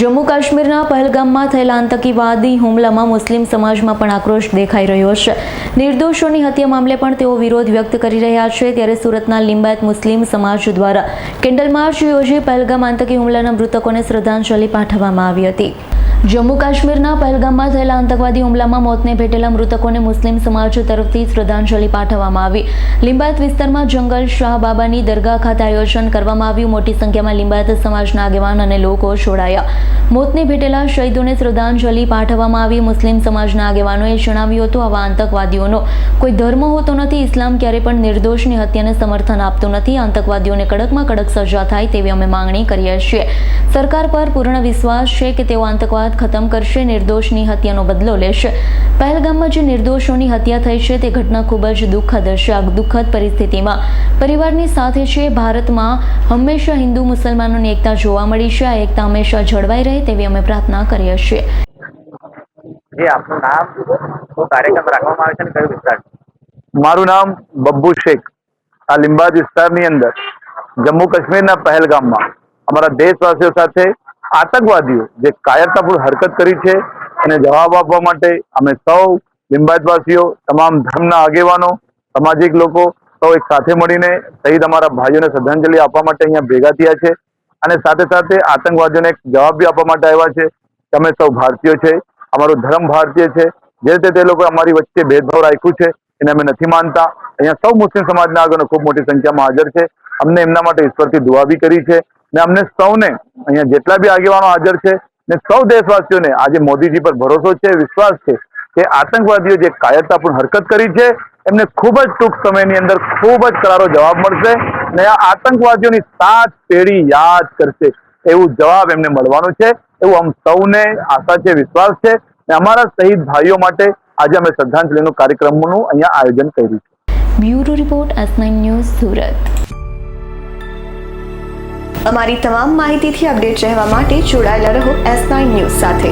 જમ્મુ કાશ્મીરના પહેલગામમાં થયેલા આતંકવાદી હુમલામાં મુસ્લિમ સમાજમાં પણ આક્રોશ દેખાઈ રહ્યો છે। નિર્દોષોની હત્યા મામલે પણ તેઓ વિરોધ વ્યક્ત કરી રહ્યા છે। ત્યારે સુરતના લિંબાયત મુસ્લિમ સમાજ દ્વારા કેન્ડલ માર્ચ યોજી પહેલગામ આતંકી હુમલાના મૃતકોને શ્રદ્ધાંજલિ પાઠવવામાં આવી હતી। જમ્મુ કાશ્મીરના પહેલગામમાં થયેલા આતંકવાદી હુમલામાં મોતને ભેટેલા મૃતકોને મુસ્લિમ સમાજ તરફથી શ્રદ્ધાંજલિ પાઠવવામાં આવી। લિંબાયત વિસ્તારમાં જંગલ શાહ બાબાની દરગાહ ખાતે આયોજન કરવામાં આવ્યું। મોટી સંખ્યામાં લિંબાયત સમાજના આગેવાન અને લોકો જોડાયા। મોતને ભેટેલા શહીદોને શ્રદ્ધાંજલિ પાઠવવામાં આવી। મુસ્લિમ સમાજના આગેવાનોએ જણાવ્યું હતું, આવા આતંકવાદીઓનો કોઈ ધર્મ હોતો નથી। ઇસ્લામ ક્યારેય પણ નિર્દોષની હત્યાને સમર્થન આપતું નથી। આતંકવાદીઓને કડકમાં કડક સજા થાય તેવી અમે માંગણી કરીએ છીએ। સરકાર પર પૂર્ણ વિશ્વાસ છે કે તેઓ આતંકવાદ ખતમ કરશે, નિર્દોષની હત્યાનો બદલો લેશે। પહેલગામમાં જે નિર્દોષોની હત્યા થઈ છે તે ઘટના ખૂબ જ દુઃખદ છે। આ દુઃખદ પરિસ્થિતિમાં પરિવારની સાથે છે। ભારતમાં હંમેશા હિન્દુ મુસલમાનોની એકતા જોવા મળી છે। આ એકતા હંમેશા જળવાઈ રહે તેવી અમે પ્રાર્થના કરીએ છીએ। આપનું નામ, શું કાર્યક્રમ રાખવામાં આવે છે અને કયો વિસ્તાર? મારું નામ બબ્બુ શેખ। આ લિંબાયત વિસ્તારની અંદર જમ્મુ કાશ્મીરના પહેલગામમાં અમારા દેશવાસીઓ સાથે આતંકવાદીઓ જે કાયરતાપૂર્ણ હરકત કરી છે એને જવાબ આપવા માટે અમે સૌ લિંબાયતવાસીઓ, તમામ ધર્મના આગેવાનો, સામાજિક લોકો સૌ એક સાથે મળીને શહીદ અમારા ભાઈઓને શ્રદ્ધાંજલિ આપવા માટે અહીંયા ભેગા થયા છે અને સાથે સાથે આતંકવાદીઓને એક જવાબ બી આપવા માટે આવ્યા છે કે અમે સૌ ભારતીયો છે, અમારો ધર્મ ભારતીય છે। જે રીતે તે લોકોએ અમારી વચ્ચે ભેદભાવ રાખ્યું છે એને અમે નથી માનતા। અહીંયા સૌ મુસ્લિમ સમાજના આગળ ખૂબ મોટી સંખ્યામાં હાજર છે। અમને એમના માટે ઈશ્વરથી દુઆ બી કરી છે ને અમને સૌને અહીંયા જેટલા બી આગેવાનો હાજર છે ને સૌ દેશવાસીઓને આજે મોદીજી પર ભરોસો છે, વિશ્વાસ છે કે આતંકવાદીઓ જે કાયરતાપૂર્ણ હરકત કરી છે એમને ખૂબ જ ટૂંક સમયની અંદર ખૂબ જ કરારો જવાબ મળશે ને આ આતંકવાદીઓની 7 પેઢી યાદ કરશે એવું જવાબ એમને મળવાનો છે એવું અમ સૌને આશા છે, વિશ્વાસ છે ને અમારા શહીદ ભાઈઓ માટે આજે અમે શ્રદ્ધાંજલિનો કાર્યક્રમનું અહીંયા આયોજન કર્યું છે। Bureau report S9 news Surat. અમારી તમામ માહિતીથી અપડેટ રહેવા માટે જોડાયેલા રહો S9 ન્યૂઝ સાથે।